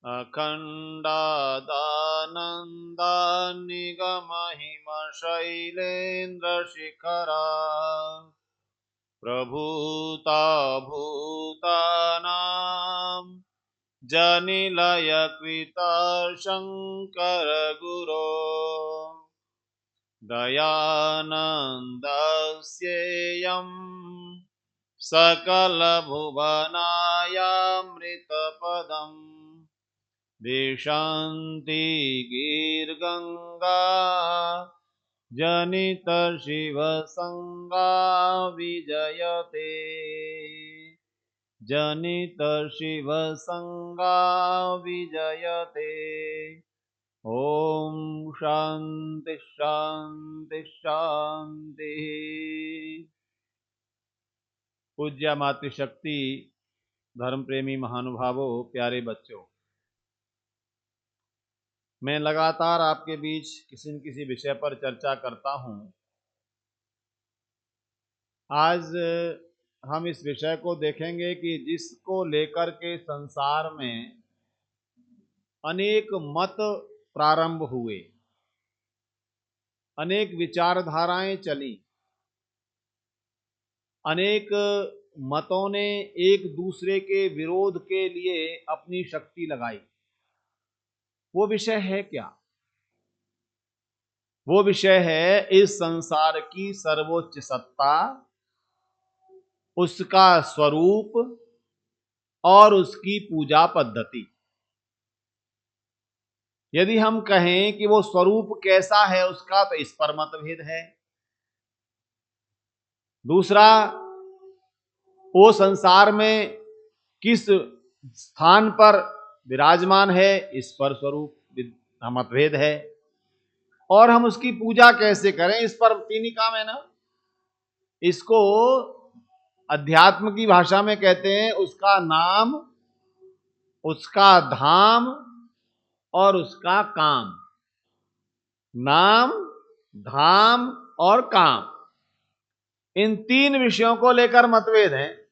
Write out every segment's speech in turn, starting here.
अखण्डादानन्दान्निगमहिमशैलेन्द्रशिखरा प्रभूता भूतानां जनिलयकृता शङ्कर गुरो दयानन्दस्येयं सकलभुवनायामृतपदम् दिशान्ति गीर्गङ्गा जनितशिवसंगा विजयते जनितशिवसंगा विजयते। ओम शांति शांति शांति। पूज्य मातृशक्ति धर्म प्रेमी महानुभावों, प्यारे बच्चों, मैं लगातार आपके बीच किसी न किसी विषय पर चर्चा करता हूं। आज हम इस विषय को देखेंगे कि जिसको लेकर के संसार में अनेक मत प्रारंभ हुए, अनेक विचारधाराएं चली, अनेक मतों ने एक दूसरे के विरोध के लिए अपनी शक्ति लगाई। वो विषय है क्या? वो विषय है इस संसार की सर्वोच्च सत्ता, उसका स्वरूप और उसकी पूजा पद्धति। यदि हम कहें कि वो स्वरूप कैसा है उसका, तो इस पर मतभेद है। दूसरा, वो संसार में किस स्थान पर विराजमान है, इस पर स्वरूप मतभेद है। और हम उसकी पूजा कैसे करें, इस पर तीन ही काम है ना। इसको अध्यात्म की भाषा में कहते हैं उसका नाम, उसका धाम और उसका काम। नाम, धाम और काम, इन तीन विषयों को लेकर मतभेद है।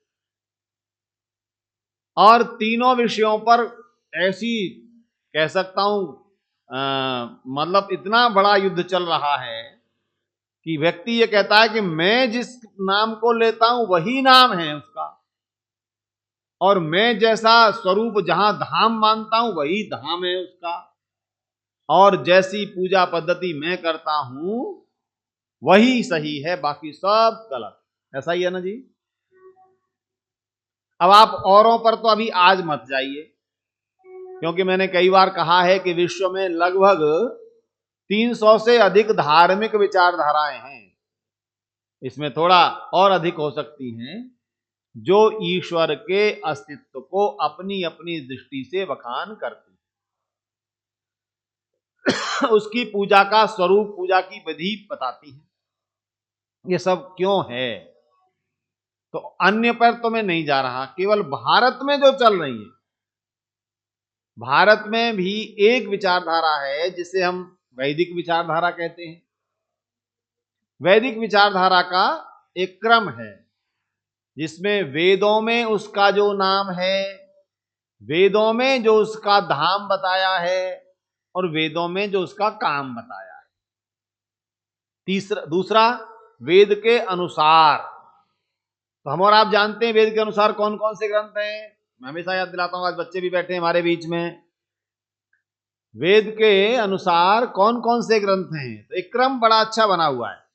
और तीनों विषयों पर ऐसी कह सकता हूं मतलब इतना बड़ा युद्ध चल रहा है कि व्यक्ति ये कहता है कि मैं जिस नाम को लेता हूं वही नाम है उसका, और मैं जैसा स्वरूप जहां धाम मानता हूं वही धाम है उसका, और जैसी पूजा पद्धति मैं करता हूं वही सही है, बाकी सब गलत। ऐसा ही है ना जी। अब आप औरों पर तो अभी आज मत जाइए, क्योंकि मैंने कई बार कहा है कि विश्व में लगभग 300 से अधिक धार्मिक विचारधाराएं हैं। इसमें थोड़ा और अधिक हो सकती हैं, जो ईश्वर के अस्तित्व को अपनी अपनी दृष्टि से बखान करती है उसकी पूजा का स्वरूप, पूजा की विधि बताती है। ये सब क्यों है? तो अन्य पर तो मैं नहीं जा रहा, केवल भारत में जो चल रही है, भारत में भी एक विचारधारा है जिसे हम वैदिक विचारधारा कहते हैं। वैदिक विचारधारा का एक क्रम है जिसमें वेदों में उसका जो नाम है, वेदों में जो उसका धाम बताया है, और वेदों में जो उसका काम बताया है। दूसरा, वेद के अनुसार। तो हम और आप जानते हैं वेद के अनुसार कौन कौन से ग्रंथ हैं। मैं हमेशा याद दिलाता हूं, आज बच्चे भी बैठे हैं हमारे बीच में। वेद के अनुसार कौन कौन से ग्रंथ हैं, तो एक क्रम बड़ा अच्छा बना हुआ है।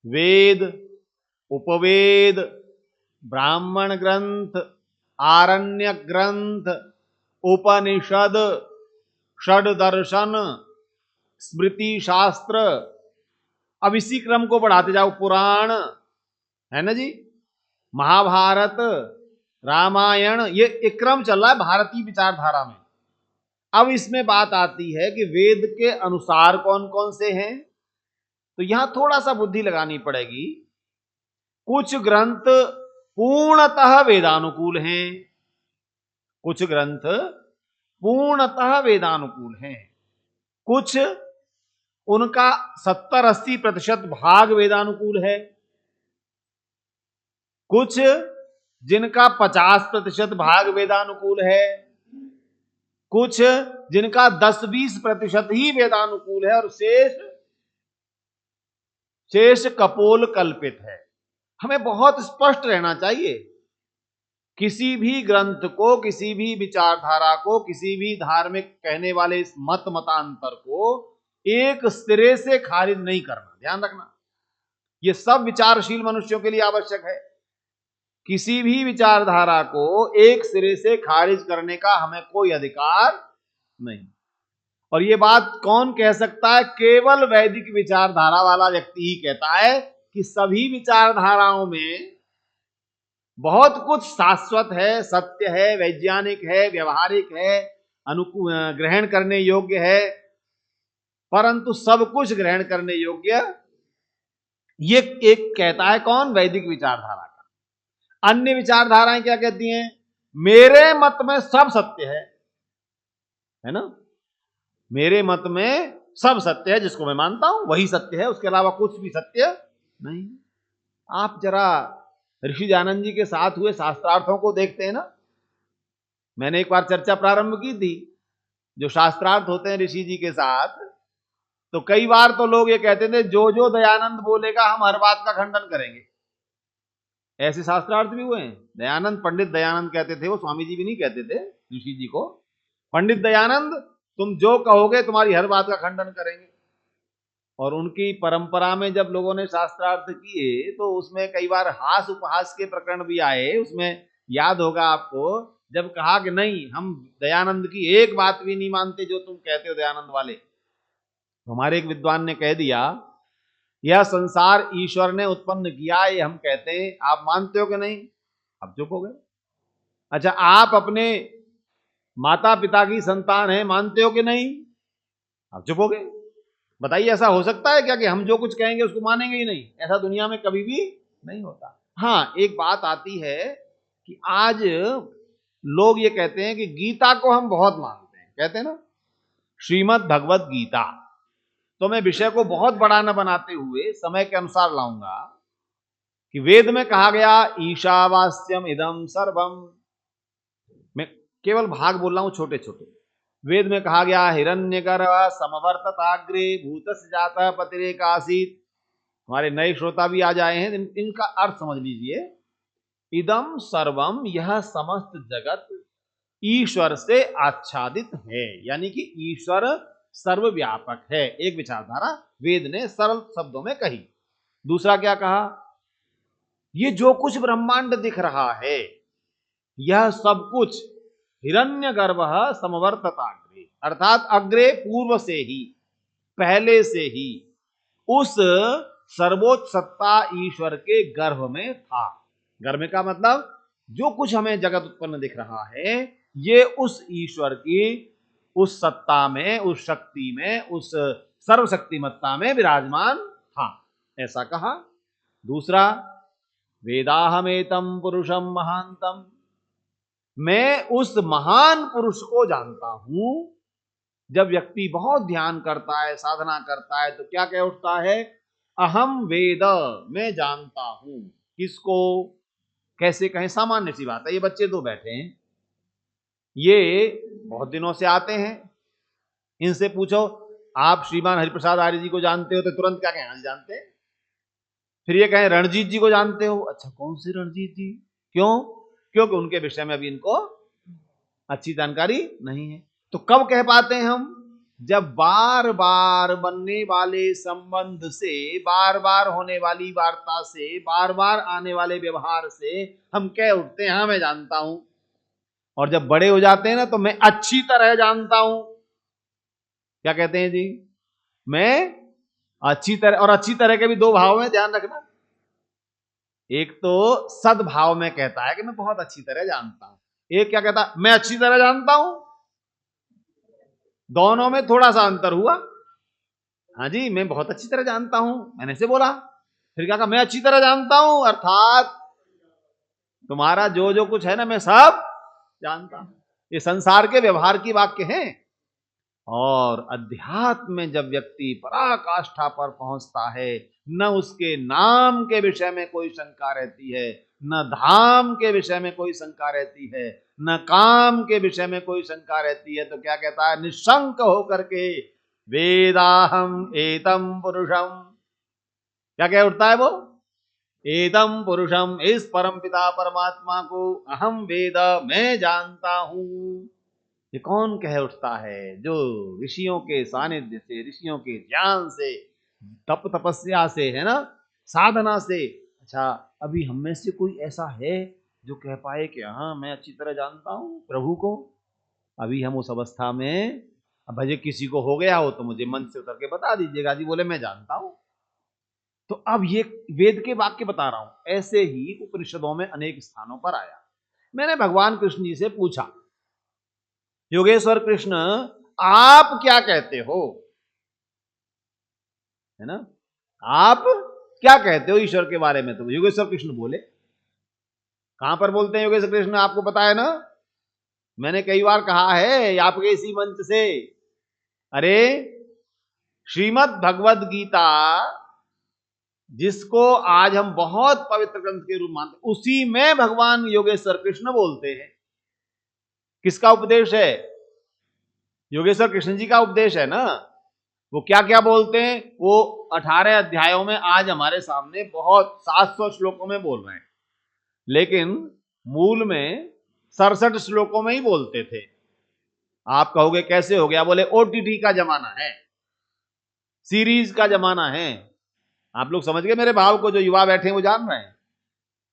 वेद, उपवेद, ब्राह्मण ग्रंथ, आरण्य ग्रंथ, उपनिषद, षड दर्शन, स्मृति शास्त्र। अब इसी क्रम को बढ़ाते जाओ, पुराण है ना जी, महाभारत, रामायण, ये एक क्रम चल रहा है भारतीय विचारधारा में। अब इसमें बात आती है कि वेद के अनुसार कौन कौन से हैं, तो यहां थोड़ा सा बुद्धि लगानी पड़ेगी। कुछ ग्रंथ पूर्णतः वेदानुकूल हैं, कुछ ग्रंथ पूर्णतः वेदानुकूल हैं, कुछ उनका 70-80% भाग वेदानुकूल है, कुछ जिनका 50% भाग वेदानुकूल है, कुछ जिनका 10-20% ही वेदानुकूल है और शेष कपोल कल्पित है। हमें बहुत स्पष्ट रहना चाहिए। किसी भी ग्रंथ को, किसी भी विचारधारा को, किसी भी धार्मिक कहने वाले इस मतांतर को एक सिरे से खारिज नहीं करना, ध्यान रखना। यह सब विचारशील मनुष्यों के लिए आवश्यक है। किसी भी विचारधारा को एक सिरे से खारिज करने का हमें कोई अधिकार नहीं। और यह बात कौन कह सकता है? केवल वैदिक विचारधारा वाला व्यक्ति ही कहता है कि सभी विचारधाराओं में बहुत कुछ शाश्वत है, सत्य है, वैज्ञानिक है, व्यवहारिक है, अनुकूल ग्रहण करने योग्य है, परंतु सब कुछ ग्रहण करने योग्य ये एक कहता है कौन? वैदिक विचारधारा का। अन्य विचारधाराएं क्या कहती हैं? मेरे मत में सब सत्य है ना? मेरे मत में सब सत्य है, जिसको मैं मानता हूं वही सत्य है, उसके अलावा कुछ भी सत्य नहीं। आप जरा ऋषि दयानंद जी के साथ हुए शास्त्रार्थों को देखते हैं ना। मैंने एक बार चर्चा प्रारंभ की थी, जो शास्त्रार्थ होते हैं ऋषि जी के साथ, तो कई बार तो लोग ये कहते थे जो जो दयानंद बोलेगा हम हर बात का खंडन करेंगे। ऐसे शास्त्रार्थ भी हुए हैं। दयानंद, पंडित दयानंद कहते थे, वो स्वामी जी भी नहीं कहते थे ऋषि जी को। पंडित दयानंद, तुम जो कहोगे तुम्हारी हर बात का खंडन करेंगे। और उनकी परंपरा में जब लोगों ने शास्त्रार्थ किए तो उसमें कई बार हास उपहास के प्रकरण भी आए। उसमें याद होगा आपको, जब कहा कि नहीं हम दयानंद की एक बात भी नहीं मानते जो तुम कहते हो दयानंद वाले। हमारे एक विद्वान ने कह दिया यह संसार ईश्वर ने उत्पन्न किया, ये हम कहते हैं, आप मानते हो कि नहीं? अब चुप हो गए। अच्छा, आप अपने माता पिता की संतान है, मानते हो कि नहीं? अब चुप हो गए। बताइए, ऐसा हो सकता है क्या कि हम जो कुछ कहेंगे उसको मानेंगे ही नहीं? ऐसा दुनिया में कभी भी नहीं होता। हाँ, एक बात आती है कि आज लोग ये कहते हैं कि गीता को हम बहुत मानते हैं, कहते हैं ना, श्रीमद् भगवत गीता। तो मैं विषय को बहुत बड़ा न बनाते हुए समय के अनुसार लाऊंगा कि वेद में कहा गया ईशावास्यम इदम सर्वम। मैं केवल भाग बोल रहा हूं छोटे छोटे। वेद में कहा गया हिरण्यगर्भ समवर्तताग्रे भूतस्य जातः पतिरेकासीत्। हमारे नए श्रोता भी आ जाए हैं, इनका अर्थ समझ लीजिए। इदम सर्वम, यह समस्त जगत ईश्वर से आच्छादित है, यानी कि ईश्वर सर्वव्यापक है। एक विचारधारा वेद ने सरल शब्दों में कही। दूसरा क्या कहा? ये जो कुछ ब्रह्मांड दिख रहा है यह सब कुछ हिरण्यगर्भः समवर्तताग्रे, अर्थात अग्रे पूर्व से ही, पहले से ही उस सर्वोच्च सत्ता ईश्वर के गर्भ में था। गर्भ का मतलब जो कुछ हमें जगत उत्पन्न दिख रहा है ये उस ईश्वर की उस सत्ता में, उस शक्ति में, उस सर्वशक्तिमत्ता में विराजमान था, ऐसा कहा। दूसरा, वेदाहमेतम पुरुषम महांतम, मैं उस महान पुरुष को जानता हूं। जब व्यक्ति बहुत ध्यान करता है, साधना करता है, तो क्या कह उठता है? अहम वेद, मैं जानता हूं। किसको? कैसे कहें? सामान्य सी बात है, ये बच्चे दो बैठे हैं, ये बहुत दिनों से आते हैं, इनसे पूछो आप श्रीमान हरिप्रसाद आर्य जी को जानते हो, तो तुरंत क्या कहें? हाँ जानते हैं। फिर ये कहें रणजीत जी को जानते हो? अच्छा, कौन से रणजीत जी? क्यों? क्योंकि उनके विषय में अभी इनको अच्छी जानकारी नहीं है। तो कब कह पाते हैं हम? जब बार बार बनने वाले संबंध से, बार बार होने वाली वार्ता से, बार बार आने वाले व्यवहार से हम कह उठते हैं हाँ मैं जानता हूं। और जब बड़े हो जाते हैं ना, तो मैं अच्छी तरह जानता हूं। क्या कहते हैं जी? मैं अच्छी तरह, और अच्छी तरह के भी दो भाव में ध्यान रखना। एक तो सद्भाव में कहता है कि मैं बहुत अच्छी तरह जानता हूं, एक क्या कहता? मैं अच्छी तरह जानता हूं। दोनों में थोड़ा सा अंतर हुआ। हाँ जी, मैं बहुत अच्छी तरह जानता हूं, मैंने से बोला। फिर क्या कहा? मैं अच्छी तरह जानता हूं, अर्थात तुम्हारा जो जो कुछ है ना, मैं सब जानता हूं। ये संसार के व्यवहार की वाक्य हैं। और अध्यात्म में जब व्यक्ति पराकाष्ठा पर पहुंचता है, न उसके नाम के विषय में कोई शंका रहती है, न धाम के विषय में कोई शंका रहती है, न काम के विषय में कोई शंका रहती है। तो क्या कहता है, निशंक होकर के वेदाहम एतम पुरुषम, क्या कह उठता है वो, एतम पुरुषम, इस परम पिता परमात्मा को अहम वेद, मैं जानता हूं। ये कौन कह उठता है, जो ऋषियों के सानिध्य से, ऋषियों के ज्ञान से, तप तपस्या से, है ना, साधना से। अच्छा, अभी हम में से कोई ऐसा है जो कह पाए कि हाँ मैं अच्छी तरह जानता हूं प्रभु को? अभी हम उस अवस्था में, अब भजे किसी को हो गया हो तो मुझे मन से उतर के बता दीजिएगा जी, बोले मैं जानता हूं। तो अब ये वेद के वाक्य बता रहा हूं, ऐसे ही उपनिषदों में अनेक स्थानों पर आया। मैंने भगवान कृष्ण जी से पूछा, योगेश्वर कृष्ण आप क्या कहते हो, है ना, आप क्या कहते हो ईश्वर के बारे में? तो योगेश्वर कृष्ण बोले, कहां पर बोलते हैं योगेश्वर कृष्ण, आपको पता है ना, मैंने कई बार कहा है आपके इसी मंच से, अरे श्रीमद् भगवद गीता जिसको आज हम बहुत पवित्र ग्रंथ के रूप मानते, उसी में भगवान योगेश्वर कृष्ण बोलते हैं। किसका उपदेश है? योगेश्वर कृष्ण जी का उपदेश है ना। वो क्या क्या बोलते हैं, वो 18 अध्यायों में आज हमारे सामने बहुत 700 श्लोकों में बोल रहे हैं, लेकिन मूल में 67 श्लोकों में ही बोलते थे। आप कहोगे कैसे हो गया? बोले ओटीटी का जमाना है, सीरीज का जमाना है। आप लोग समझ गए मेरे भाव को, जो युवा बैठे हैं वो जान रहे हैं।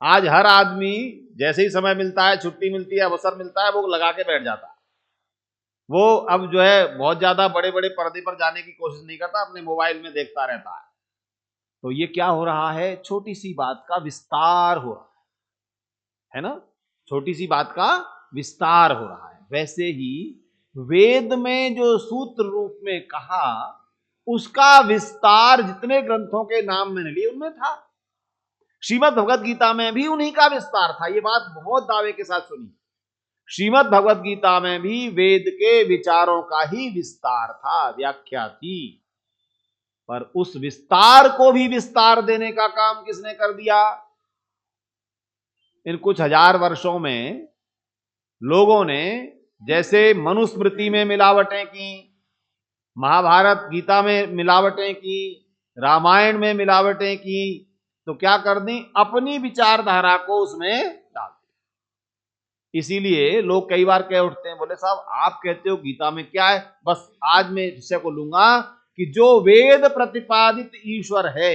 आज हर आदमी जैसे ही समय मिलता है, छुट्टी मिलती है, अवसर मिलता है, वो लगा के बैठ जाता है। वो अब जो है बहुत ज्यादा बड़े बड़े पर्दे पर जाने की कोशिश नहीं करता, अपने मोबाइल में देखता रहता है। तो ये क्या हो रहा है, छोटी सी बात का विस्तार हो रहा है ना, छोटी सी बात का विस्तार हो रहा है। वैसे ही वेद में जो सूत्र रूप में कहा, उसका विस्तार जितने ग्रंथों के नाम मैंने लिए उनमें था। श्रीमद् भगवद गीता में भी उन्हीं का विस्तार था। ये बात बहुत दावे के साथ सुनी, श्रीमद् भगवद गीता में भी वेद के विचारों का ही विस्तार था, व्याख्या थी। पर उस विस्तार को भी विस्तार देने का काम किसने कर दिया? इन कुछ हजार वर्षों में लोगों ने जैसे मनुस्मृति में मिलावटें की, महाभारत गीता में मिलावटें की, रामायण में मिलावटें की, तो क्या कर दी, अपनी विचारधारा को उसमें डाल दी। इसीलिए लोग कई बार कह उठते हैं, बोले साहब आप कहते हो गीता में क्या है, बस आज मैं विषय को लूंगा कि जो वेद प्रतिपादित ईश्वर है,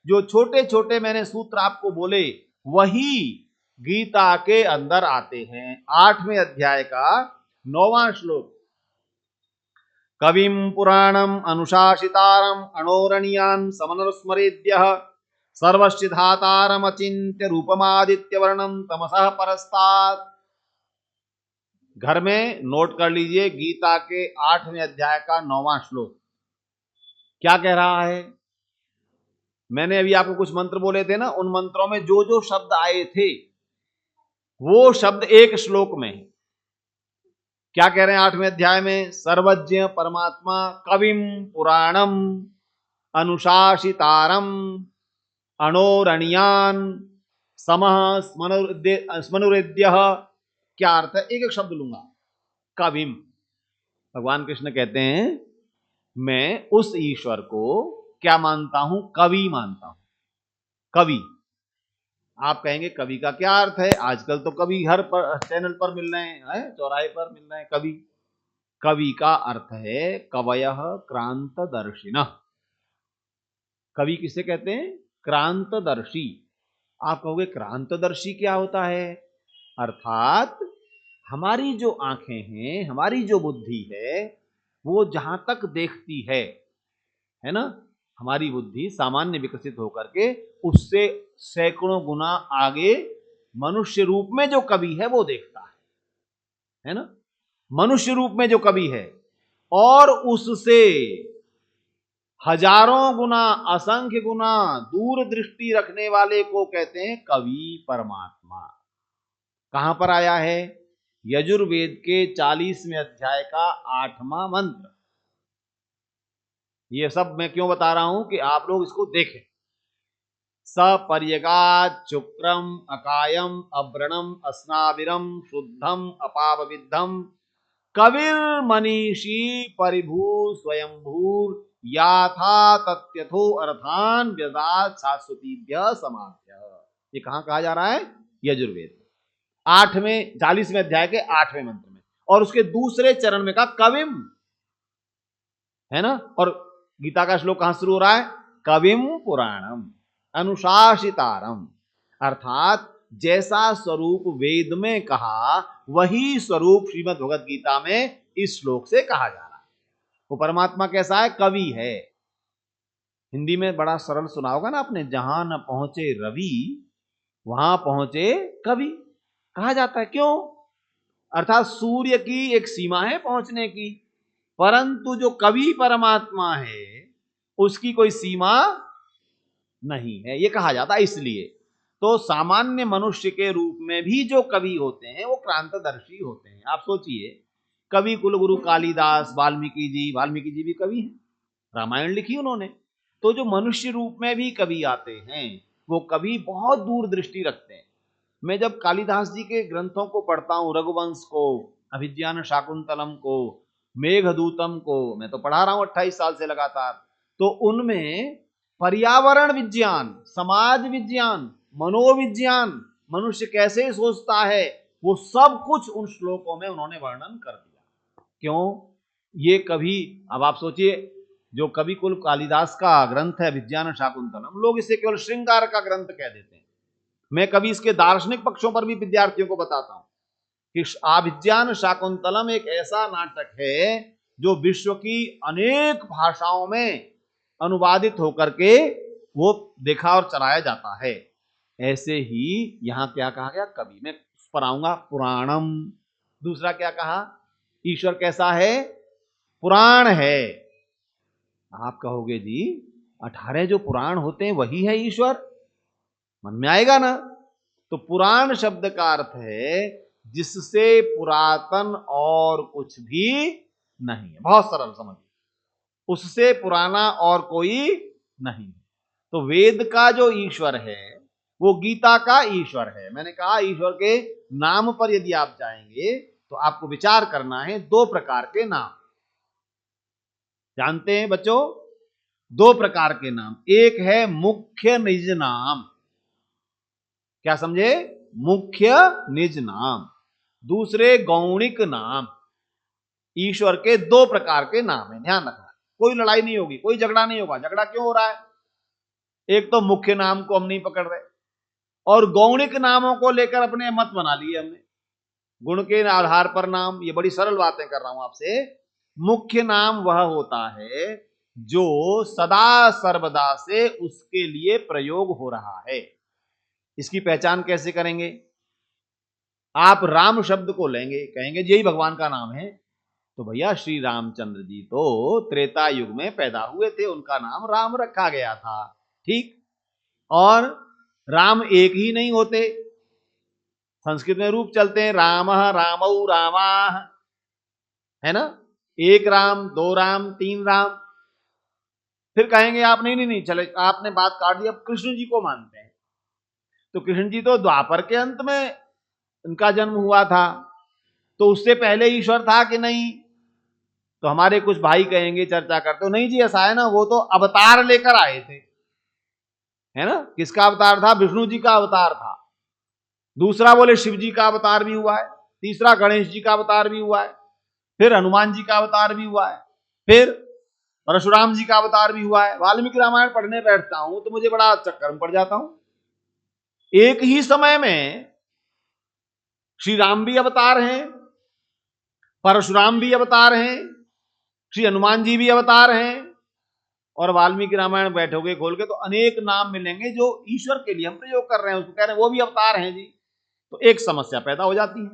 जो छोटे छोटे मैंने सूत्र आपको बोले, वही गीता के अंदर आते हैं। 8वें अध्याय का 9वां श्लोक, कविम पुराणम अनुशासितारम अणोरणीयान समनुस्मरेद्यः सर्वसिद्धातारम अचिन्त्य रूपमादित्य वर्णम तमसः परस्तात्। घर में नोट कर लीजिए, गीता के 8वें अध्याय का 9वां श्लोक क्या कह रहा है। मैंने अभी आपको कुछ मंत्र बोले थे ना, उन मंत्रों में जो जो शब्द आए थे वो शब्द एक श्लोक में है। क्या कह रहे हैं 8वें अध्याय में? सर्वज्ञ परमात्मा कविम पुराणम अनुशासितारम अणोरणीयान समः स्मनुरेद्यः। क्या अर्थ है? एक एक शब्द लूंगा, कविम। भगवान कृष्ण कहते हैं मैं उस ईश्वर को क्या मानता हूं? कवि मानता हूं। कवि, आप कहेंगे कवि का क्या अर्थ है? आजकल तो कवि हर चैनल पर मिल रहे हैं, चौराहे पर मिल रहे हैं कवि। कवि का अर्थ है कवयः क्रांतदर्शिनः। कवि किसे कहते हैं? क्रांतदर्शी। आप कहोगे क्रांतदर्शी क्या होता है? अर्थात हमारी जो आंखें हैं, हमारी जो बुद्धि है, वो जहां तक देखती है ना, हमारी बुद्धि सामान्य विकसित होकर के उससे सैकड़ों गुना आगे मनुष्य रूप में जो कवि है वो देखता है ना, मनुष्य रूप में जो कवि है, और उससे हजारों गुना, असंख्य गुना दूर दृष्टि रखने वाले को कहते हैं कवि परमात्मा। कहां पर आया है? यजुर्वेद के 40वें अध्याय का 8वां मंत्र। ये सब मैं क्यों बता रहा हूं कि आप लोग इसको देखें, सपर्यगात् शुक्रम अकायम अव्रणम अस्नाविरम शुद्धम अपापविद्धम कविर्मनीषी परिभू स्वयंभूर याथा तत्यथो अर्थान व्यदात शाश्वतीभ्य समाभ्य। ये कहां कहा जा रहा है? यजुर्वेद 8वें 40वें अध्याय के 8वें मंत्र में, और उसके दूसरे चरण में कहा कविम, है ना। और गीता का श्लोक कहां शुरू हो रहा है? कविम पुराणम अनुशासितारम, अर्थात जैसा स्वरूप वेद में कहा वही स्वरूप श्रीमद् भगवत गीता में इस श्लोक से कहा जा रहा है। वो परमात्मा कैसा है? कवि है। हिंदी में बड़ा सरल सुना होगा ना आपने, जहां न पहुंचे रवि वहां पहुंचे कवि कहा जाता है। क्यों? अर्थात सूर्य की एक सीमा है पहुंचने की, परंतु जो कवि परमात्मा है उसकी कोई सीमा नहीं है, ये कहा जाता है। इसलिए तो सामान्य मनुष्य के रूप में भी जो कवि होते हैं वो क्रांतदर्शी होते हैं। आप सोचिए, कवि कुलगुरु कालिदास, वाल्मीकि जी भी कवि हैं, रामायण लिखी उन्होंने। तो जो मनुष्य रूप में भी कवि आते हैं वो कवि बहुत दूर दृष्टि रखते हैं। मैं जब कालिदास जी के ग्रंथों को पढ़ता हूँ, रघुवंश को, अभिज्ञान शाकुंतलम को, मेघदूतम को, मैं तो पढ़ा रहा हूँ 28 साल से लगातार, तो उनमें पर्यावरण विज्ञान, समाज विज्ञान, मनोविज्ञान, मनुष्य कैसे सोचता है, वो सब कुछ उन श्लोकों में उन्होंने वर्णन कर दिया। क्यों? ये कभी, अब आप सोचिए, जो कवि कुल कालिदास का ग्रंथ है विज्ञान शाकुंतलम, लोग इसे केवल श्रृंगार का ग्रंथ कह देते हैं। मैं कभी इसके दार्शनिक पक्षों पर भी विद्यार्थियों को बताता हूं कि अभिज्ञान शाकुंतलम एक ऐसा नाटक है जो विश्व की अनेक भाषाओं में अनुवादित होकर के वो देखा और चलाया जाता है। ऐसे ही यहां क्या कहा गया? कवि। मैं उस पर आऊंगा। पुराणम, दूसरा क्या कहा? ईश्वर कैसा है? पुराण है। आप कहोगे जी 18 जो पुराण होते हैं वही है ईश्वर, मन में आएगा ना। तो पुराण शब्द का अर्थ है जिससे पुरातन और कुछ भी नहीं है। बहुत सरल समझिए, उससे पुराना और कोई नहीं। तो वेद का जो ईश्वर है वो गीता का ईश्वर है। मैंने कहा ईश्वर के नाम पर यदि आप जाएंगे तो आपको विचार करना है। 2 प्रकार के नाम जानते हैं बच्चों? 2 प्रकार के नाम। एक है मुख्य निज नाम, क्या समझे? मुख्य निज नाम। दूसरे गौणिक नाम। ईश्वर के 2 प्रकार के नाम है, ध्यान रखना। कोई लड़ाई नहीं होगी, कोई झगड़ा नहीं होगा। झगड़ा क्यों हो रहा है? एक तो मुख्य नाम को हम नहीं पकड़ रहे, और गौणिक नामों को लेकर अपने मत बना लिए हमने, गुण के आधार पर नाम। ये बड़ी सरल बातें कर रहा हूं आपसे। मुख्य नाम वह होता है जो सदा सर्वदा से उसके लिए प्रयोग हो रहा है। इसकी पहचान कैसे करेंगे? आप राम शब्द को लेंगे, कहेंगे यही भगवान का नाम है, तो भैया श्री रामचंद्र जी तो त्रेता युग में पैदा हुए थे, उनका नाम राम रखा गया था, ठीक। और राम एक ही नहीं होते, संस्कृत में रूप चलते हैं, राम रामौ रामा, है ना। 1 राम, 2 राम, 3 राम। फिर कहेंगे आप नहीं नहीं नहीं चले, आपने बात काट दी, अब कृष्ण जी को मानते हैं। तो कृष्ण जी तो द्वापर के अंत में उनका जन्म हुआ था, तो उससे पहले ईश्वर था कि नहीं? तो हमारे कुछ भाई कहेंगे, चर्चा करते हो, नहीं जी ऐसा है ना, वो तो अवतार लेकर आए थे, है ना। किसका अवतार था? विष्णु जी का अवतार था। दूसरा बोले शिव जी का अवतार भी हुआ है, तीसरा गणेश जी का अवतार भी हुआ है, फिर हनुमान जी का अवतार भी हुआ है, फिर परशुराम जी का अवतार भी हुआ है। वाल्मीकि रामायण पढ़ने बैठता हूं तो मुझे बड़ा चक्कर में पड़ जाता हूं। एक ही समय में श्री राम भी अवतार हैं, परशुराम भी अवतार हैं, श्री हनुमान जी भी अवतार हैं, और वाल्मीकि रामायण बैठोगे खोल के तो अनेक नाम मिलेंगे जो ईश्वर के लिए हम प्रयोग कर रहे हैं, उसको कह रहे हैं वो भी अवतार हैं जी। तो एक समस्या पैदा हो जाती है,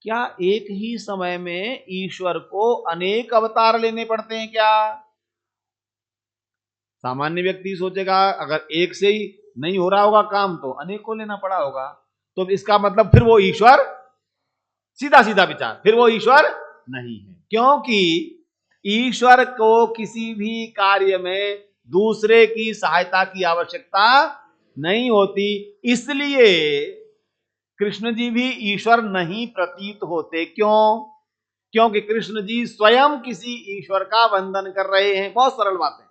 क्या एक ही समय में ईश्वर को अनेक अवतार लेने पड़ते हैं क्या? सामान्य व्यक्ति सोचेगा अगर एक से ही नहीं हो रहा होगा काम तो अनेक को लेना पड़ा होगा, तो इसका मतलब फिर वो ईश्वर, सीधा सीधा विचार, फिर वो ईश्वर नहीं है। क्योंकि ईश्वर को किसी भी कार्य में दूसरे की सहायता की आवश्यकता नहीं होती, इसलिए कृष्ण जी भी ईश्वर नहीं प्रतीत होते। क्यों? क्योंकि कृष्ण जी स्वयं किसी ईश्वर का वंदन कर रहे हैं। बहुत सरल बात है।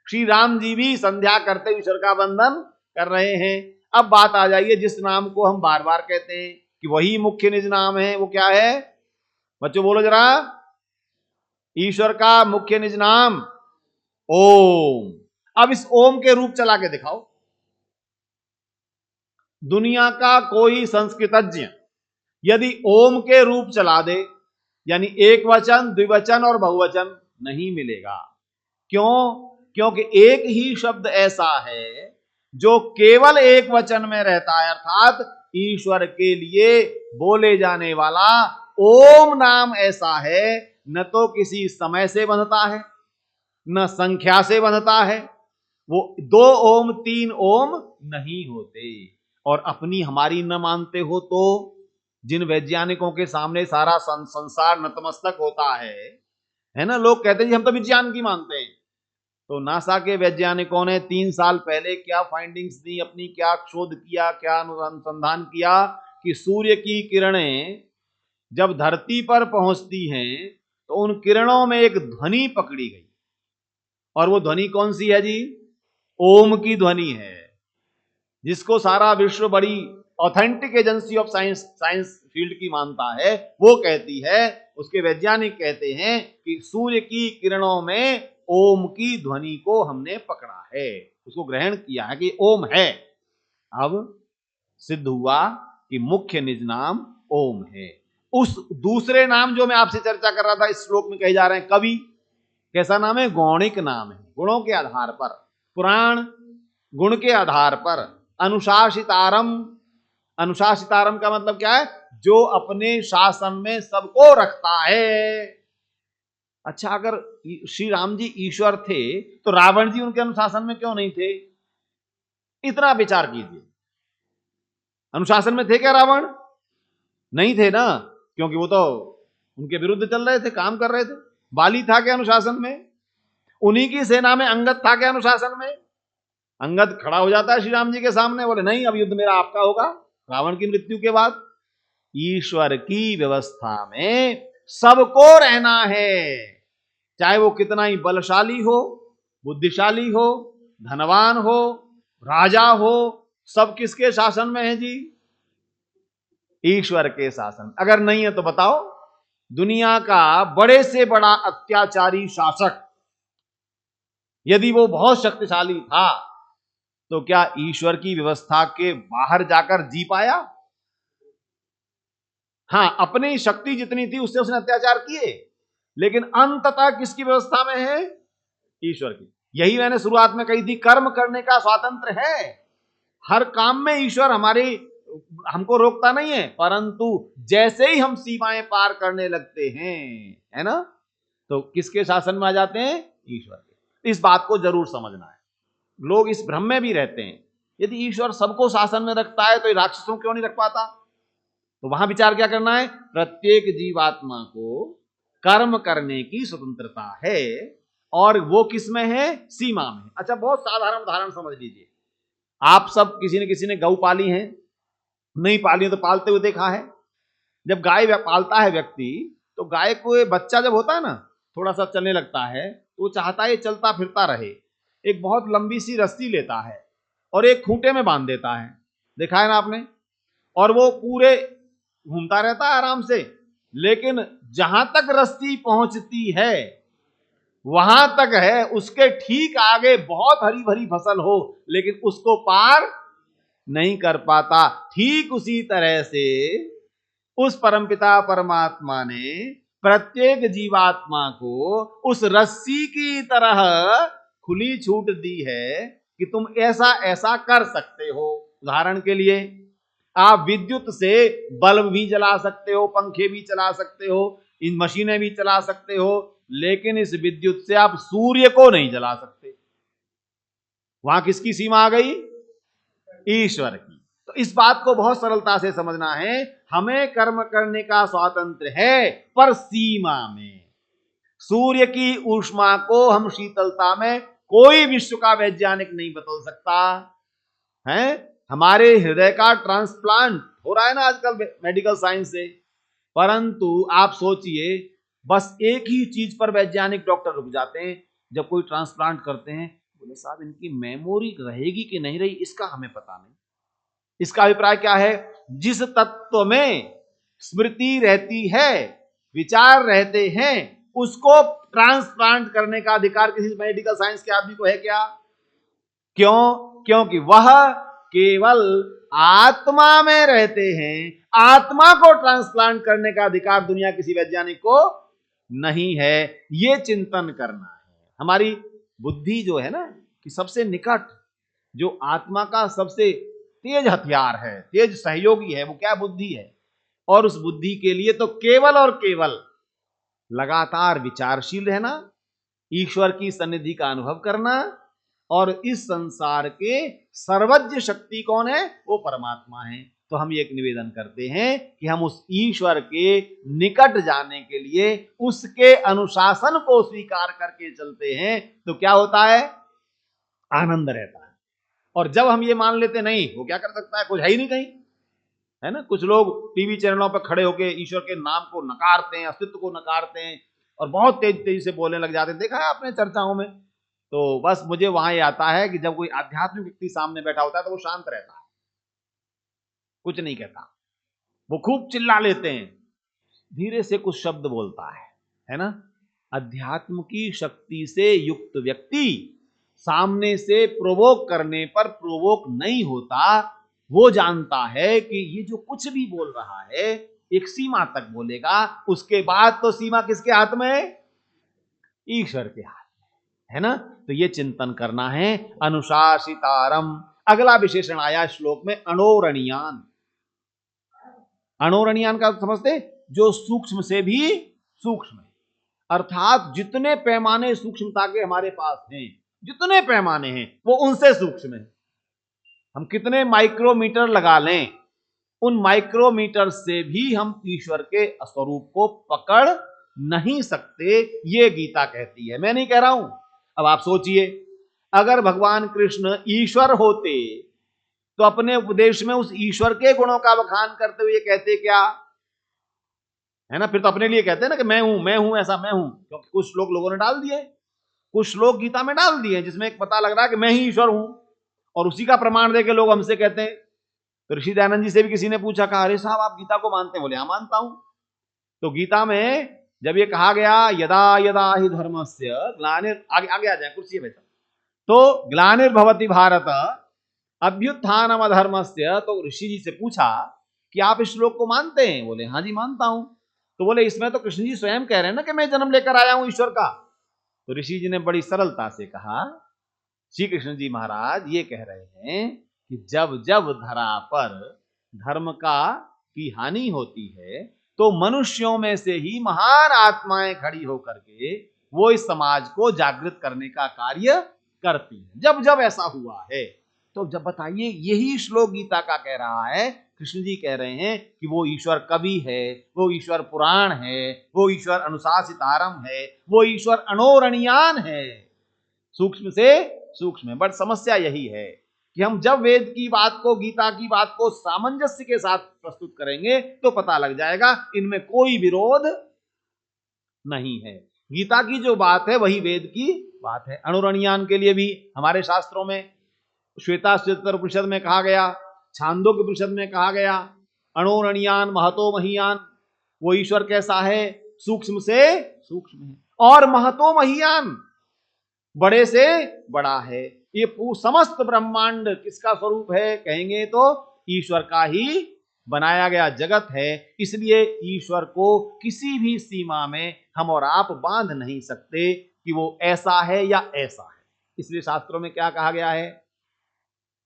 श्री राम जी भी संध्या करते ईश्वर का वंदन कर रहे हैं। अब बात आ जाइए जिस नाम को हम बार बार कहते हैं कि वही मुख्य निज नाम है, वो क्या है? बच्चों बोलो जरा, ईश्वर का मुख्य निज नाम ओम। अब इस ओम के रूप चला के दिखाओ। दुनिया का कोई संस्कृतज्ञ यदि ओम के रूप चला दे, यानी एक वचन, द्विवचन और बहुवचन, नहीं मिलेगा। क्यों? क्योंकि एक ही शब्द ऐसा है जो केवल एक वचन में रहता है, अर्थात ईश्वर के लिए बोले जाने वाला ओम नाम ऐसा है, न तो किसी समय से बंधता है, न संख्या से बंधता है। वो 2 ओम 3 ओम नहीं होते। और अपनी हमारी न मानते हो तो जिन वैज्ञानिकों के सामने सारा संसार नतमस्तक होता है ना, लोग कहते हैं जी हम तो विज्ञान की मानते हैं। तो नासा के वैज्ञानिकों ने 3 साल पहले क्या फाइंडिंग्स दी, अपनी क्या शोध किया, क्या अनुसंधान किया कि सूर्य की किरणें जब धरती पर पहुंचती हैं तो उन किरणों में एक ध्वनि पकड़ी गई। और वो ध्वनि कौन सी है जी? ओम की ध्वनि है, जिसको सारा विश्व बड़ी authentic agency of science field की मानता है। वो कहती है, उसके वैज्ञानिक कहते हैं कि सूर्य की किरणों में ओम की ध्वनि को हमने पकड़ा है, उसको ग्रहण किया है कि ओम है। अब सिद्ध हुआ कि मुख्य निज नाम ओम है। उस दूसरे नाम जो मैं आपसे चर्चा कर रहा था, इस श्लोक में कहे जा रहे हैं कवि, कैसा नाम है? गौणिक नाम है। गुणों के आधार पर, पुराण गुण के आधार पर। अनुशासितारम, अनुशासितारम का मतलब क्या है? जो अपने शासन में सबको रखता है। अच्छा, अगर श्री राम जी ईश्वर थे तो रावण जी उनके अनुशासन में क्यों नहीं थे? इतना विचार कीजिए। अनुशासन में थे क्या रावण? नहीं थे ना, क्योंकि वो तो उनके विरुद्ध चल रहे थे, काम कर रहे थे। बाली था क्या अनुशासन में? उन्हीं की सेना में अंगद था क्या अनुशासन में? अंगद खड़ा हो जाता है श्री राम जी के सामने, बोले नहीं अब युद्ध मेरा आपका होगा रावण की मृत्यु के बाद। ईश्वर की व्यवस्था में सबको रहना है, चाहे वो कितना ही बलशाली हो, बुद्धिशाली हो, धनवान हो, राजा हो, सब किसके शासन में है जी? ईश्वर के शासन। अगर नहीं है तो बताओ, दुनिया का बड़े से बड़ा अत्याचारी शासक यदि वो बहुत शक्तिशाली था तो क्या ईश्वर की व्यवस्था के बाहर जाकर जी पाया? हां, अपनी शक्ति जितनी थी उससे उसने अत्याचार किए, लेकिन अंततः किसकी व्यवस्था में है? ईश्वर की। यही मैंने शुरुआत में कही थी, कर्म करने का स्वातंत्र है। हर काम में ईश्वर हमको रोकता नहीं है, परंतु जैसे ही हम सीमाएं पार करने लगते हैं, है ना, तो किसके शासन में आ जाते हैं? ईश्वर के। इस बात को जरूर समझना है। लोग इस भ्रम में भी रहते हैं, यदि ईश्वर सबको शासन में रखता है तो राक्षसों क्यों नहीं रख पाता? तो वहां विचार क्या करना है? प्रत्येक जीवात्मा को कर्म करने की स्वतंत्रता है, और वो किसमें है? सीमा में। अच्छा, बहुत साधारण उदाहरण समझ लीजिए। आप सब किसी ने गौ पाली है, नहीं पाली तो पालते हुए देखा है। जब गाय पालता है व्यक्ति, तो गाय को बच्चा जब होता है ना, थोड़ा सा चलने लगता है, तो वो चाहता है चलता फिरता रहे। एक बहुत लंबी सी रस्सी लेता है और एक खूंटे में बांध देता है, देखा है ना आपने? और वो पूरे घूमता रहता है आराम से, लेकिन जहां तक रस्सी पहुंचती है वहां तक है, उसके ठीक आगे बहुत हरी भरी फसल हो, लेकिन उसको पार नहीं कर पाता। ठीक उसी तरह से उस परमपिता परमात्मा ने प्रत्येक जीवात्मा को उस रस्सी की तरह खुली छूट दी है कि तुम ऐसा ऐसा कर सकते हो। उदाहरण के लिए, आप विद्युत से बल्ब भी जला सकते हो, पंखे भी चला सकते हो, इन मशीनें भी चला सकते हो, लेकिन इस विद्युत से आप सूर्य को नहीं जला सकते। वहां किसकी सीमा आ गई? ईश्वर की। तो इस बात को बहुत सरलता से समझना है। हमें कर्म करने का स्वातंत्र है, पर सीमा में। सूर्य की ऊष्मा को हम शीतलता में कोई विश्व का वैज्ञानिक नहीं बदल सकता। हैं, हमारे हृदय का ट्रांसप्लांट हो रहा है ना आजकल मेडिकल साइंस से। परंतु आप सोचिए, बस एक ही चीज पर वैज्ञानिक डॉक्टर रुक जाते हैं, जब कोई ट्रांसप्लांट करते हैं, बोले साहब इनकी मेमोरी रहेगी कि नहीं रही इसका हमें पता नहीं। इसका अभिप्राय क्या है? जिस तत्व में स्मृति रहती है, विचार रहते हैं, उसको ट्रांसप्लांट करने का अधिकार किसी मेडिकल साइंस के आदमी को है क्या? क्यों? क्योंकि वह केवल आत्मा में रहते हैं। आत्मा को ट्रांसप्लांट करने का अधिकार दुनिया किसी वैज्ञानिक को नहीं है। यह चिंतन करना है। हमारी बुद्धि जो है ना, कि सबसे निकट जो आत्मा का सबसे तेज हथियार है, तेज सहयोगी है, वो क्या बुद्धि है। और उस बुद्धि के लिए तो केवल और केवल लगातार विचारशील रहना, ईश्वर की सन्निधि का अनुभव करना, और इस संसार के सर्वज्ञ शक्ति कौन है? वो परमात्मा है। तो हम एक निवेदन करते हैं कि हम उस ईश्वर के निकट जाने के लिए उसके अनुशासन को स्वीकार करके चलते हैं, तो क्या होता है? आनंद रहता है। और जब हम ये मान लेते नहीं, वो क्या कर सकता है, कुछ है ही नहीं कहीं, है ना। कुछ लोग टीवी चैनलों पर खड़े होकर ईश्वर के नाम को नकारते हैं, अस्तित्व को नकारते हैं, और बहुत तेज तेजी से बोलने लग जाते हैं। देखा है आपने चर्चाओं में। तो बस मुझे वहां ये आता है कि जब कोई आध्यात्मिक व्यक्ति सामने बैठा होता है तो वो शांत रहता है, कुछ नहीं कहता। वो खूब चिल्ला लेते हैं, धीरे से कुछ शब्द बोलता है ना। अध्यात्म की शक्ति से युक्त व्यक्ति सामने से प्रोवोक करने पर प्रोवोक नहीं होता। वो जानता है कि ये जो कुछ भी बोल रहा है एक सीमा तक बोलेगा, उसके बाद तो सीमा किसके हाथ में है? ईश्वर के हाथ में, है ना। तो ये चिंतन करना है। अनुशासितारम, अगला विशेषण आया श्लोक में, अणोरणीयान। अणोरणीयान का समझते, जो सूक्ष्म से भी सूक्ष्म है। अर्थात जितने पैमाने सूक्ष्मता के हमारे पास हैं, जितने पैमाने हैं वो उनसे सूक्ष्म है। हम कितने माइक्रोमीटर लगा लें, उन माइक्रोमीटर से भी हम ईश्वर के स्वरूप को पकड़ नहीं सकते, ये गीता कहती है, मैं नहीं कह रहा हूं। अब आप सोचिए, अगर भगवान कृष्ण ईश्वर होते तो अपने उपदेश में उस ईश्वर के गुणों का बखान करते हुए कहते क्या? है ना। फिर तो अपने लिए कहते हैं ना कि मैं हूं ऐसा मैं हूं, क्योंकि कुछ श्लोक लोगों ने डाल दिए, कुछ श्लोक गीता में डाल दिए जिसमें एक पता लग रहा है कि मैं ही ईश्वर हूं, और उसी का प्रमाण देके लोग हमसे कहते हैं। तो ऋषि दयानंद जी से भी किसी ने पूछा, कहा अरे साहब आप गीता को मानते हैं? बोले हाँ मानता हूं। तो गीता में जब ये कहा गया यदा यदा ही धर्मस्य ग्लानिर, आगे आगे आ जाए, कुर्सी है तो ग्लानिर्भवति भारत अभ्युत्थानम अधर्मस्य, तो ऋषि जी से पूछा कि आप इस श्लोक को मानते हैं? बोले हाँ जी मानता हूं। तो बोले इसमें तो कृष्ण जी स्वयं कह रहे हैं ना कि मैं जन्म लेकर आया हूं ईश्वर का। तो ऋषि जी ने बड़ी सरलता से कहा, श्री कृष्ण जी महाराज ये कह रहे हैं कि जब जब धरा पर धर्म की हानि होती है, तो मनुष्यों में से ही महान आत्माएं खड़ी होकर के वो इस समाज को जागृत करने का कार्य करती है। जब जब ऐसा हुआ है, तो जब बताइए, यही श्लोक गीता का कह रहा है। कृष्ण जी कह रहे हैं कि वो ईश्वर कवि है, वो ईश्वर पुराण है, वो ईश्वर अनुशासितारम है, वो ईश्वर अणोरणीयान है, सूक्ष्म से सूक्ष्म है। बट समस्या यही है कि हम जब वेद की बात को, गीता की बात को सामंजस्य के साथ प्रस्तुत करेंगे तो पता लग जाएगा इनमें कोई विरोध नहीं है। गीता की जो बात है वही वेद की बात है। अणुरणीयान के लिए भी हमारे शास्त्रों में श्वेता श्वेतर उपनिषद में कहा गया, छांदोग्य उपनिषद में कहा गया, अणुरणीयान महतो महीयान, वो ईश्वर कैसा है? सूक्ष्म से सूक्ष्म है, और महतो महीयान, बड़े से बड़ा है। ये समस्त ब्रह्मांड किसका स्वरूप है? कहेंगे तो ईश्वर का ही बनाया गया जगत है। इसलिए ईश्वर को किसी भी सीमा में हम और आप बांध नहीं सकते कि वो ऐसा है या ऐसा है। इसलिए शास्त्रों में क्या कहा गया है?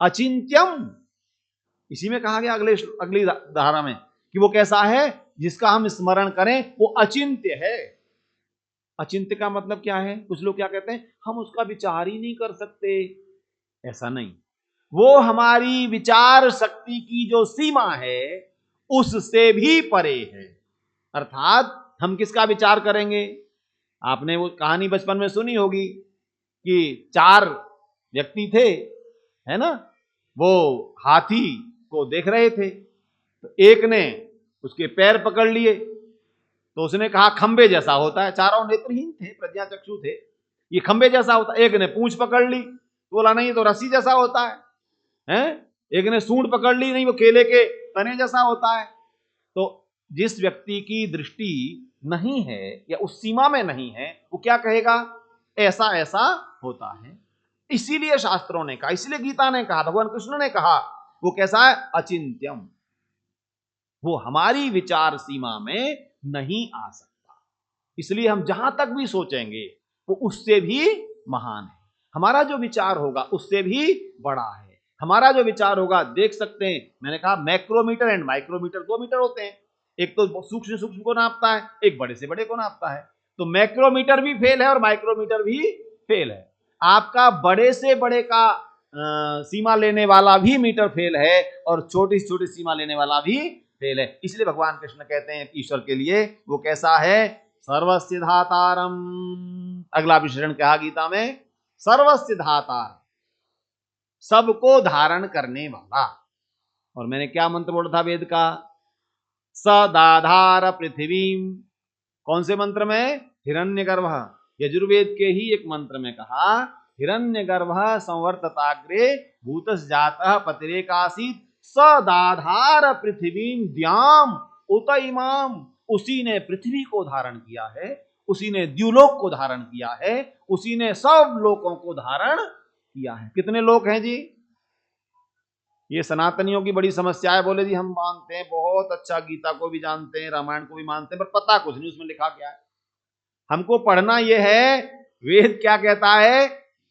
अचिंत्यम। इसी में कहा गया अगली धारा में कि वो कैसा है? जिसका हम स्मरण करें वो अचिंत्य है। अचिंत्य का मतलब क्या है? कुछ लोग क्या कहते हैं, हम उसका विचार ही नहीं कर सकते। ऐसा नहीं, वो हमारी विचार शक्ति की जो सीमा है उससे भी परे है। अर्थात हम किसका विचार करेंगे? आपने वो कहानी बचपन में सुनी होगी कि 4 व्यक्ति थे, है ना, वो हाथी को देख रहे थे, तो एक ने उसके पैर पकड़ लिए, तो उसने कहा खंबे जैसा होता है, चारों नेत्रहीन थे, प्रज्ञाचक्षु थे, ये खंबे जैसा होता है। एक ने पूंछ पकड़ ली, तो बोला नहीं तो रस्सी जैसा होता है, हैं? एक ने सूंड पकड़ ली, नहीं वो केले के तने जैसा होता है। तो जिस व्यक्ति की दृष्टि नहीं है या उस सीमा में नहीं है, वो क्या कहेगा? ऐसा ऐसा होता है। इसीलिए शास्त्रों ने कहा, इसीलिए गीता ने कहा, भगवान कृष्ण ने कहा, वो कैसा है? अचिंत्यम, वो हमारी विचार सीमा में नहीं आ सकता। इसलिए हम जहां तक भी सोचेंगे वो उससे भी महान है। हमारा जो विचार होगा उससे भी बड़ा है। हमारा जो विचार होगा, देख सकते हैं, मैंने कहा मैक्रोमीटर एंड माइक्रोमीटर 2 मीटर होते हैं। एक तो सूक्ष्म सूक्ष्म को नापता है, एक बड़े से बड़े को नापता है। तो मैक्रोमीटर भी फेल है और माइक्रोमीटर भी फेल है। आपका बड़े से बड़े का सीमा लेने वाला भी मीटर फेल है और छोटी से छोटी सीमा लेने वाला भी फेल है। इसलिए भगवान कृष्ण कहते हैं ईश्वर के लिए वो कैसा है? सर्वस्य धातारम। अगला विशेषण कहा गीता में, सर्वस्य धातार, सबको धारण करने वाला। और मैंने क्या मंत्र बोला था वेद का? सदाधार पृथ्वीम। कौन से मंत्र में? हिरण्यगर्भ। यजुर्वेद के ही एक मंत्र में कहा, हिरण्यगर्भ संवर्तताग्रे भूतस जातः पतिरेकासीत सदाधार पृथ्वीम द्याम उत इमाम। उसी ने पृथ्वी को धारण किया है, उसी ने द्युलोक को धारण किया है, उसी ने सब लोकों को धारण किया है। कितने लोक हैं जी? ये सनातनियों की बड़ी समस्या है। बोले जी हम मानते हैं, बहुत अच्छा, गीता को भी जानते हैं, रामायण को भी मानते हैं, पर पता कुछ नहीं उसमें लिखा क्या है। हमको पढ़ना यह है वेद क्या कहता है,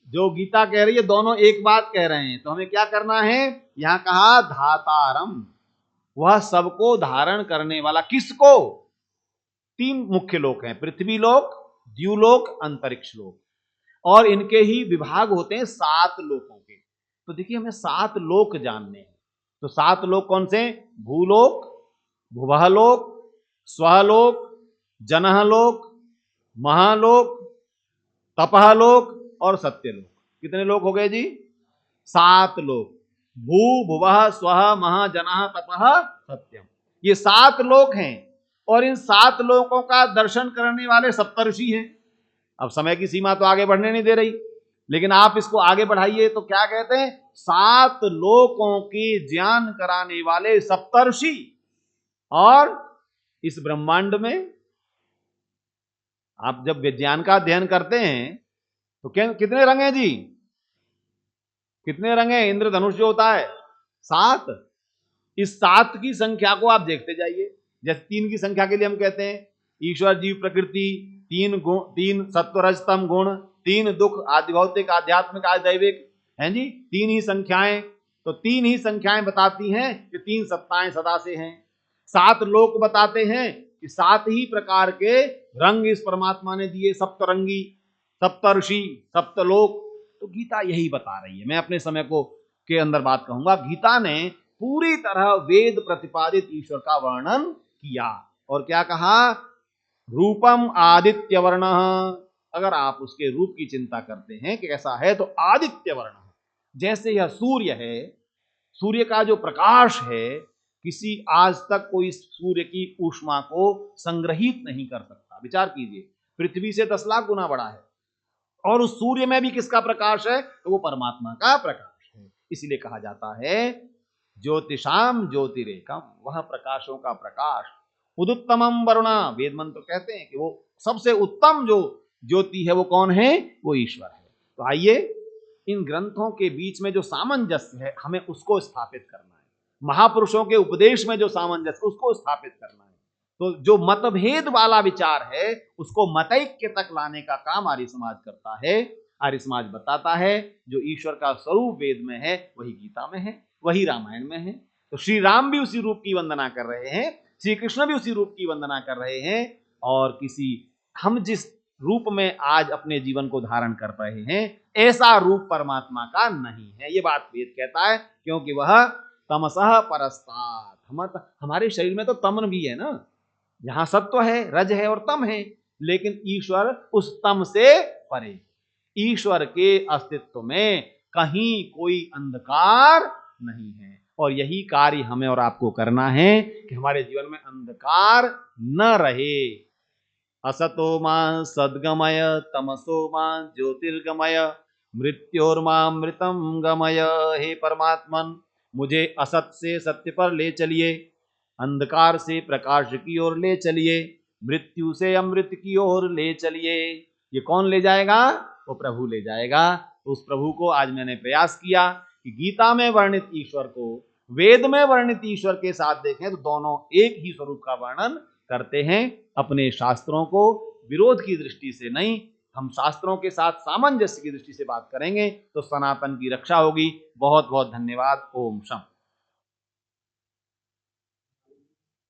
जो गीता कह रही है, दोनों एक बात कह रहे हैं। तो हमें क्या करना है? यहां कहा धातारम, वह सबको धारण करने वाला। किसको? 3 मुख्य लोक हैं, पृथ्वी लोक, द्युलोक, अंतरिक्ष लोक, और इनके ही विभाग होते हैं 7 लोकों के। तो देखिए हमें 7 लोक जानने हैं। तो 7 लोक कौन से? भूलोक, भुवहलोक, स्वहलोक, जनहलोक, महालोक, तपहलोक और सत्यलोक। कितने लोक हो गए जी? 7 लोक। भू भुवः स्वः महा जनः तपः सत्यम, ये 7 लोक हैं। और इन 7 लोकों का दर्शन करने वाले सप्तर्षि हैं। अब समय की सीमा तो आगे बढ़ने नहीं दे रही, लेकिन आप इसको आगे बढ़ाइए तो क्या कहते हैं? 7 लोकों की ज्ञान कराने वाले सप्तर्षि। और इस ब्रह्मांड में आप जब विज्ञान का अध्ययन करते हैं तो कितने रंग हैं जी? कितने रंग हैं? इंद्रधनुष जो होता है 7। इस 7 की संख्या को आप देखते जाइए। जैसे 3 की संख्या के लिए हम कहते हैं ईश्वर, जीव, प्रकृति, 3 गुण, 3 सत्व रज तम गुण, 3 दुख, आदि भौतिक, आध्यात्मिक, आदि दैविक, हैं जी, 3 ही संख्याएं। तो 3 ही संख्याएं बताती हैं कि 3 सत्ताएं सदा से हैं। 7 लोक बताते हैं कि 7 ही प्रकार के रंग इस परमात्मा ने दिए, सप्तरंगी, सप्तर्षि, सप्तलोक। तो गीता यही बता रही है। मैं अपने समय को के अंदर बात कहूंगा, गीता ने पूरी तरह वेद प्रतिपादित ईश्वर का वर्णन किया। और क्या कहा? रूपम आदित्य वर्ण। अगर आप उसके रूप की चिंता करते हैं कि कैसा है, तो आदित्य वर्ण, जैसे यह सूर्य है, सूर्य का जो प्रकाश है, किसी आज तक कोई सूर्य की ऊष्मा को संग्रहित नहीं कर सकता। विचार कीजिए, पृथ्वी से 10 लाख गुना बड़ा है, और उस सूर्य में भी किसका प्रकाश है? तो वो परमात्मा का प्रकाश है। इसीलिए कहा जाता है ज्योतिषाम ज्योतिरेकम, वह प्रकाशों का प्रकाश। उदुत्तमम वरुणा, वेद मंत्र कहते हैं कि वो सबसे उत्तम जो ज्योति है वो कौन है? वो ईश्वर है। तो आइए इन ग्रंथों के बीच में जो सामंजस्य है हमें उसको स्थापित करना है। महापुरुषों के उपदेश में जो सामंजस्य, उसको स्थापित करना है। तो जो मतभेद वाला विचार है उसको मतैक्य तक लाने का काम आर्य समाज करता है। आर्य समाज बताता है जो ईश्वर का स्वरूप वेद में है वही गीता में है, वही रामायण में है। तो श्री राम भी उसी रूप की वंदना कर रहे हैं, श्री कृष्ण भी उसी रूप की वंदना कर रहे हैं। और हम जिस रूप में आज अपने जीवन को धारण कर रहे हैं, ऐसा रूप परमात्मा का नहीं है। ये बात वेद कहता है, क्योंकि वह तमसः परस्तात्। हमारे शरीर में तो तमन भी है ना, जहां सत्व है, रज है और तम है, लेकिन ईश्वर उस तम से परे। ईश्वर के अस्तित्व में कहीं कोई अंधकार नहीं है। और यही कार्य हमें और आपको करना है कि हमारे जीवन में अंधकार न रहे। असतो मां सद्गमय तमसो मां ज्योतिर्गमय मृत्योर्मामृतम गमय। हे परमात्मन, मुझे असत से सत्य पर ले चलिए, अंधकार से प्रकाश की ओर ले चलिए, मृत्यु से अमृत की ओर ले चलिए। ये कौन ले जाएगा? वो प्रभु ले जाएगा। तो उस प्रभु को आज मैंने प्रयास किया कि गीता में वर्णित ईश्वर को वेद में वर्णित ईश्वर के साथ देखें तो दोनों एक ही स्वरूप का वर्णन करते हैं। अपने शास्त्रों को विरोध की दृष्टि से नहीं, हम शास्त्रों के साथ सामंजस्य की दृष्टि से बात करेंगे तो सनातन की रक्षा होगी। बहुत बहुत धन्यवाद। ओम शम।